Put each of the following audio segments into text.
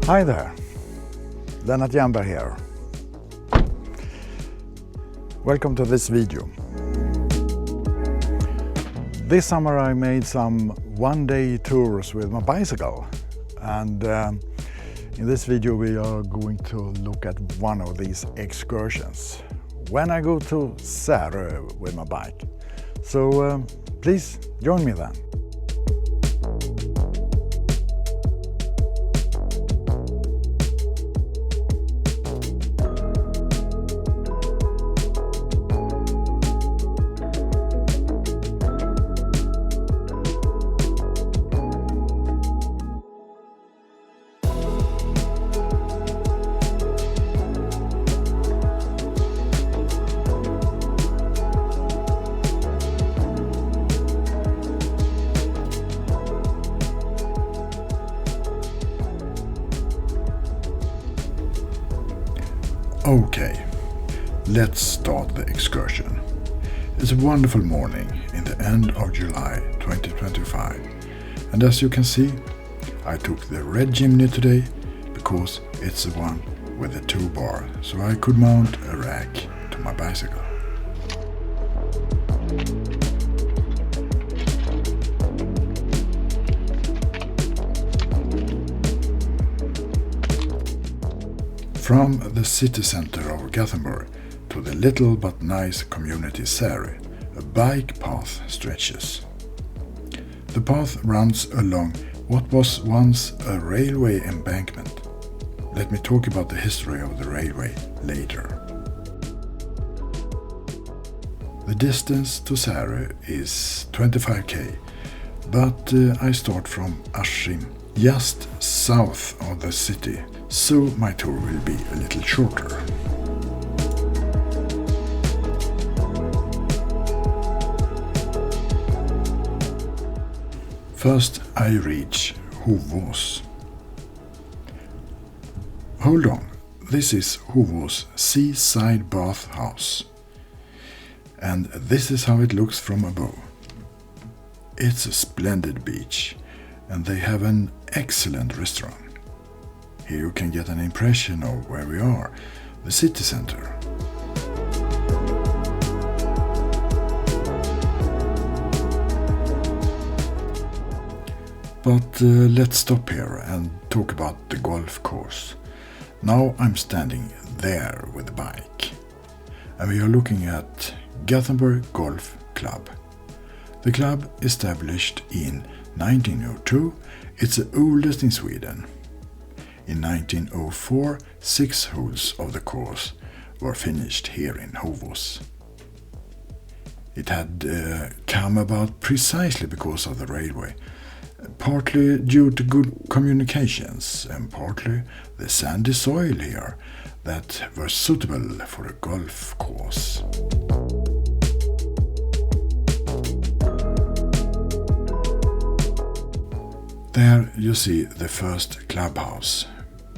Hi there, Lennart Jernberg here. Welcome to this video. This summer I made some one-day tours with my bicycle, and in this video we are going to look at one of these excursions when I go to Särö with my bike. So please join me then. Okay, let's start the excursion. It's a wonderful morning in the end of July 2025, and as you can see, I took the red Jimny today because it's the one with the 2-bar, so I could mount a rack to my bicycle. From the city center of Gothenburg to the little but nice community Särö, a bike path stretches. The path runs along what was once a railway embankment. Let me talk about the history of the railway later. The distance to Särö is 25 km, but I start from Askim, just south of the city, so my tour will be a little shorter. First I reach Hovås. Hold on, this is Hovås seaside bathhouse. And this is how it looks from above. It's a splendid beach, and they have an excellent restaurant. Here you can get an impression of where we are, the city center. But let's stop here and talk about the golf course. Now I'm standing there with the bike, and we are looking at Gothenburg Golf Club. The club, established in 1902, it's the oldest in Sweden. In 1904, 6 holes of the course were finished here in Hovås. It had come about precisely because of the railway, partly due to good communications and partly the sandy soil here that were suitable for a golf course. There you see the first clubhouse,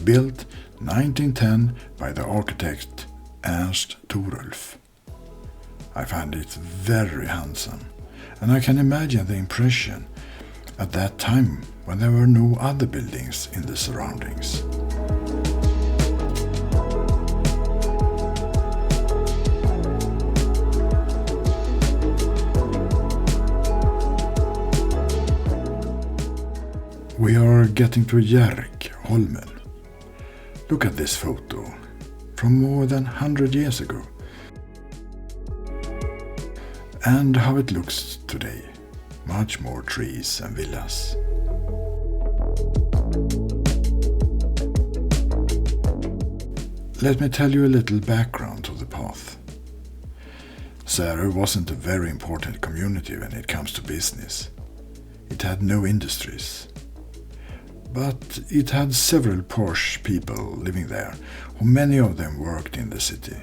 built 1910 by the architect Ernst Thorulf. I find it very handsome, and I can imagine the impression at that time when there were no other buildings in the surroundings. We are getting to Holmen. Look at this photo from more than 100 years ago, and how it looks today. Much more trees and villas. Let me tell you a little background to the path. Särö wasn't a very important community when it comes to business. It had no industries. But it had several posh people living there, who many of them worked in the city.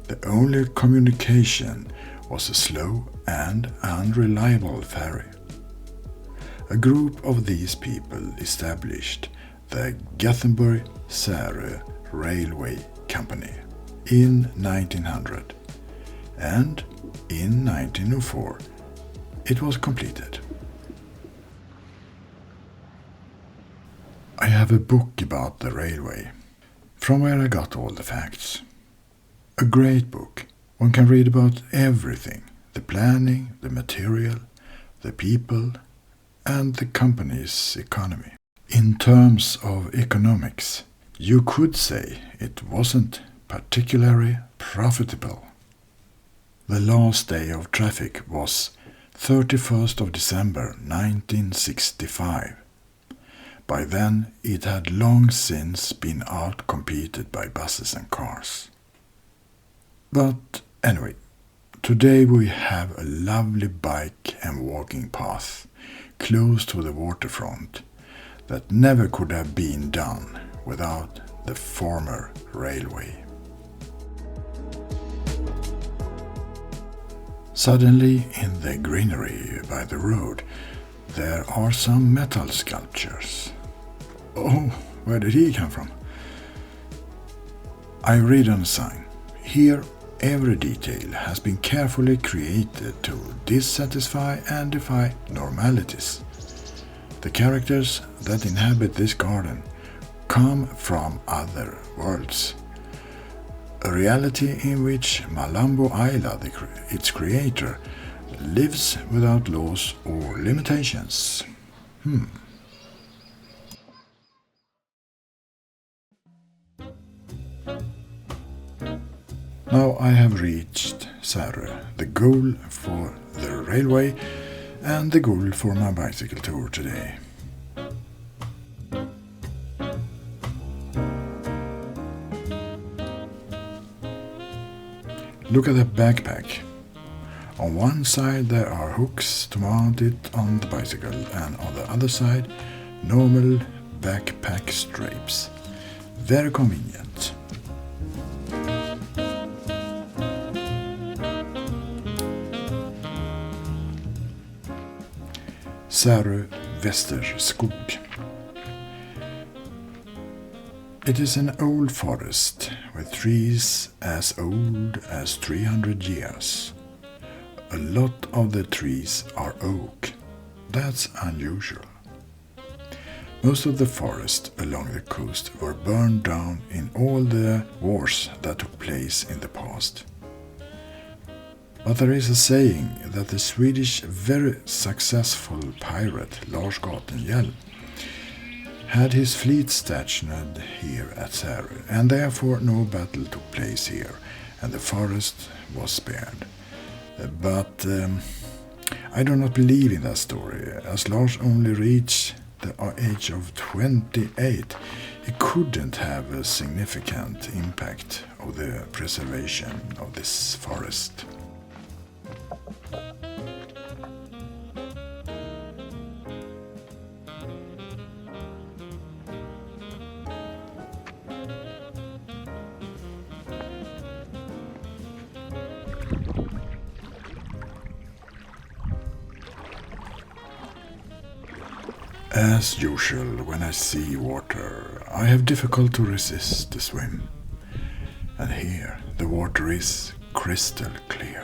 The only communication was a slow and unreliable ferry. A group of these people established the Gothenburg-Särö Railway Company in 1900, and in 1904 it was completed. I have a book about the railway, from where I got all the facts. A great book. One can read about everything, the planning, the material, the people, and the company's economy. In terms of economics, you could say it wasn't particularly profitable. The last day of traffic was 31st of December 1965. By then it had long since been outcompeted by buses and cars. But anyway, today we have a lovely bike and walking path close to the waterfront that never could have been done without the former railway. Suddenly, in the greenery by the road, there are some metal sculptures. Oh, where did he come from? I read on the sign. Here, every detail has been carefully created to dissatisfy and defy normalities. The characters that inhabit this garden come from other worlds. A reality in which Malambo Ayla, its creator, lives without laws or limitations. Now I have reached Särö, the goal for the railway and the goal for my bicycle tour today. Look at that backpack. On one side there are hooks to mount it on the bicycle, and on the other side normal backpack straps. Very convenient. Särö Västerskog. It is an old forest with trees as old as 300 years. A lot of the trees are oak. That's unusual. Most of the forest along the coast were burned down in all the wars that took place in the past. But there is a saying that the Swedish very successful pirate Lars Gatenhjelm had his fleet stationed here at Särö, and therefore no battle took place here, and the forest was spared. But I do not believe in that story, as Lars only reached the age of 28. He couldn't have a significant impact on the preservation of this forest. As usual, when I see water, I have difficulty to resist the swim. And here the water is crystal clear.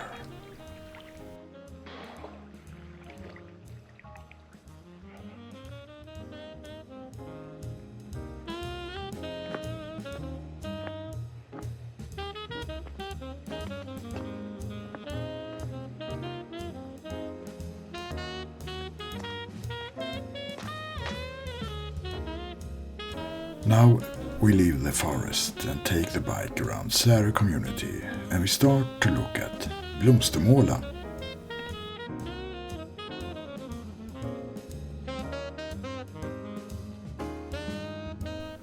Now we leave the forest and take the bike around Särö community, and we start to look at Blomstermåla.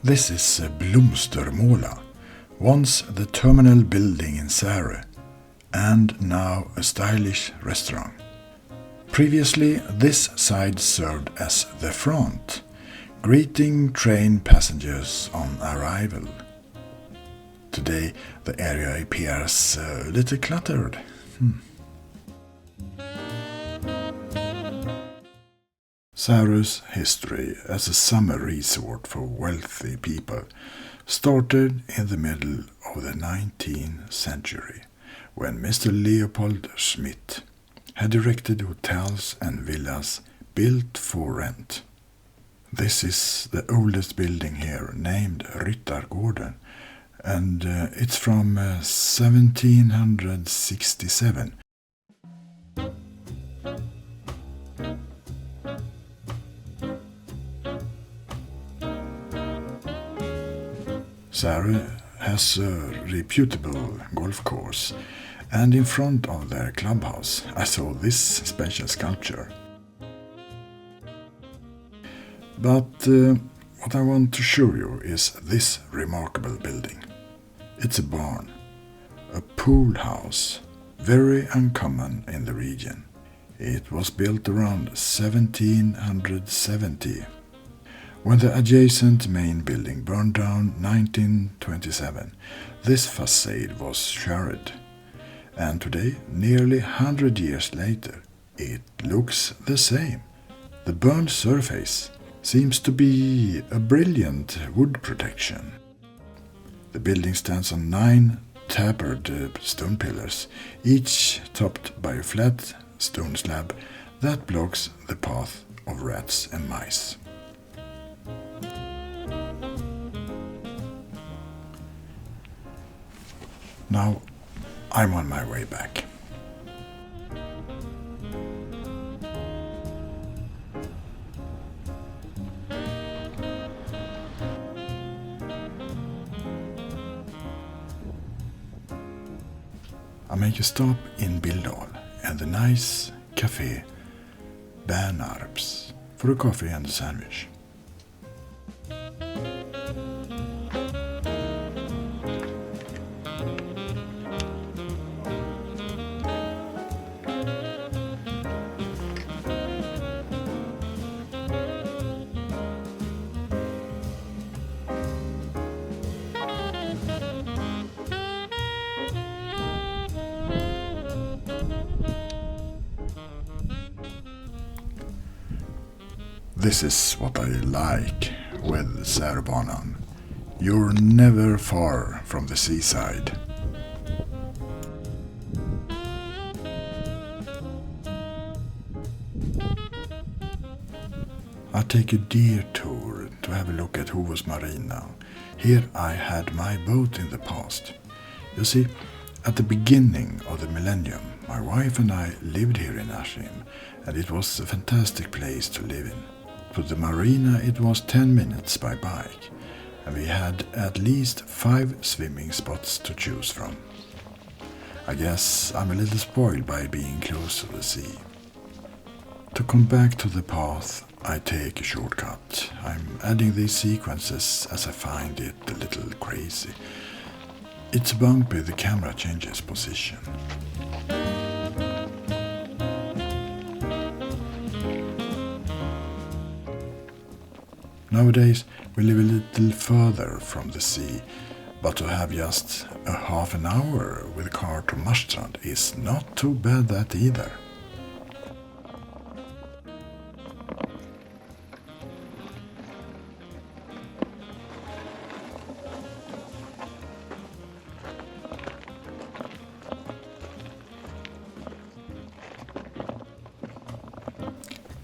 This is Blomstermåla, once the terminal building in Särö, and now a stylish restaurant. Previously, this side served as the front, greeting train passengers on arrival. Today the area appears a little cluttered. Särö's history as a summer resort for wealthy people started in the middle of the 19th century, when Mr. Leopold Schmidt had erected hotels and villas built for rent. This is the oldest building here, named Ryttargården, and it's from 1767. Särö has a reputable golf course, and in front of their clubhouse I saw this special sculpture. But what I want to show you is this remarkable building. It's a barn, a pool house, very uncommon in the region. It was built around 1770, when the adjacent main building burned down 1927. This facade was shattered, and today, nearly 100 years later, it looks the same. The burned surface seems to be a brilliant wood protection. The building stands on 9 tapered stone pillars, each topped by a flat stone slab that blocks the path of rats and mice. Now I'm on my way back. I make a stop in Bildal and the nice cafe Bernarps for a coffee and a sandwich. This is what I like with Säröbanan. You're never far from the seaside. I take a deer tour to have a look at Hovås Marina. Here I had my boat in the past. You see, at the beginning of the millennium, my wife and I lived here in Askim, and it was a fantastic place to live in. To the marina it was 10 minutes by bike, and we had at least 5 swimming spots to choose from. I guess I'm a little spoiled by being close to the sea. To come back to the path, I take a shortcut. I'm adding these sequences as I find it a little crazy. It's bumpy, the camera changes position. Nowadays we live a little further from the sea, but to have just a half an hour with a car to Marstrand is not too bad that either.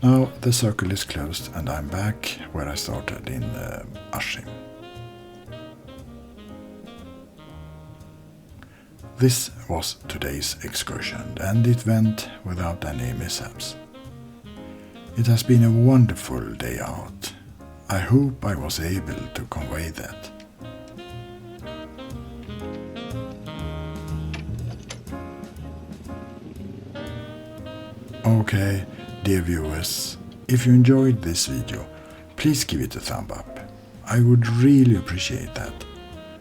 Now the circle is closed and I'm back where I started in Askim. This was today's excursion and it went without any mishaps. It has been a wonderful day out. I hope I was able to convey that. Okay, dear viewers, if you enjoyed this video, please give it a thumb up. I would really appreciate that,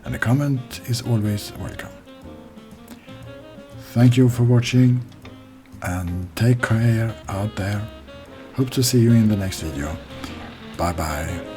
and a comment is always welcome. Thank you for watching, and take care out there. Hope to see you in the next video. Bye bye.